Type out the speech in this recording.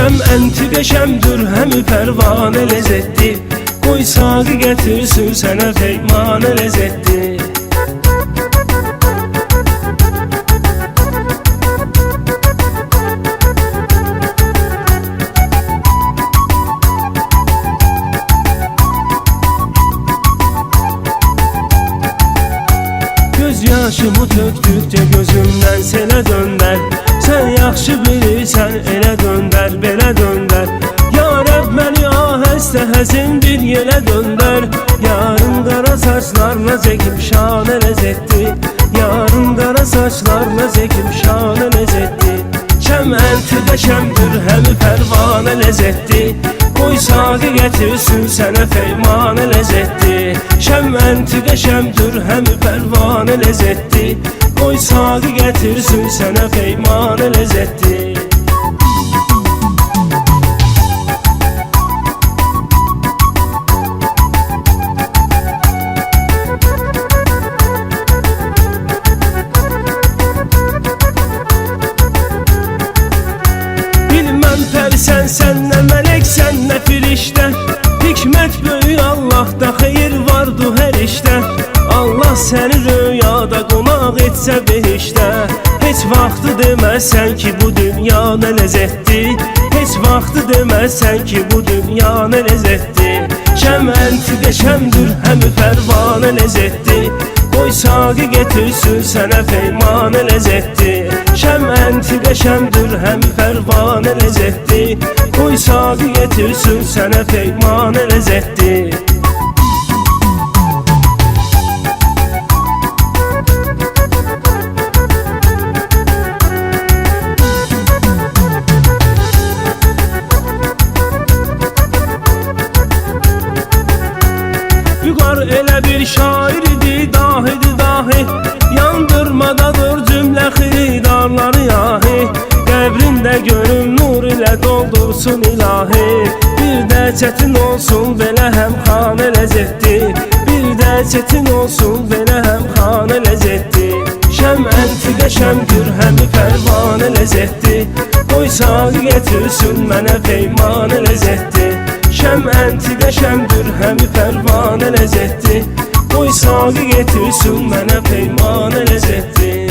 Şəm ənti qəşəmdir, həmi pərvanə ləzzətli. Qoy sağı gətirsin sənə peymanə ləzzətli. Göz yaşımı tökdükcə gözümdən selə döndər. Sən yaxşı bilirsən, elə döndər, belə döndər. Ya Rəbb məni ahəstə həzin bir yelə döndər. Yarın qara saçlarla çəkim şanə ləzzətli. Yarın qara saçlarla çəkim şanə ləzzətli. Şəm ənti qəşəmdir, həmi pərvanə ləzzətli. Qoy sağı gətirsin sənə peymanə ləzzətli. Şəm ənti qəşəmdir, həmi pərvanə ləzzətli. Qoy sağı gətirsin sənə peymanə ləzzətli. Bilməm pərsən, sən nə mələksən, nə firiştə. Hikmət böyük Allahda, xeyir vardı hər işdə. Allah səni rüyada qonaq etsə behişdə. Heç vaxtı deməsən ki bu dünya nə ləzzətli. Heç vaxtı deməsən ki bu dünya nə ləzzətli. Şəm ənti qəşəmdir, həmi pərvanə ləzzətli. Qoy sağı gətirsin sənə peymanə ləzzətli. Şəm ənti qəşəmdir, həmi pərvanə ləzzətli. Qoy sağı gətirsin sənə peymanə ləzzətli. Vüqar elə bir şairdi, dahidi dahi. Yandırmadadır cümlə xiridarları yahi. Qəbrində görüm nur ilə doldursun ilahi. Bir də çətin olsun belə həmxanə ləzzətli. Bir də çətin olsun belə həmxanə ləzzətli. Şəm ənti qəşəmdir, həmi pərvanə ləzzətli. Qoy sağı gətirsin mənə peymanə ləzzətli. Şəm ənti qəşəmdir, həmi pərvanə ləzzətli. Qoy sağı gətirsin mənə peymanə ləzzətli.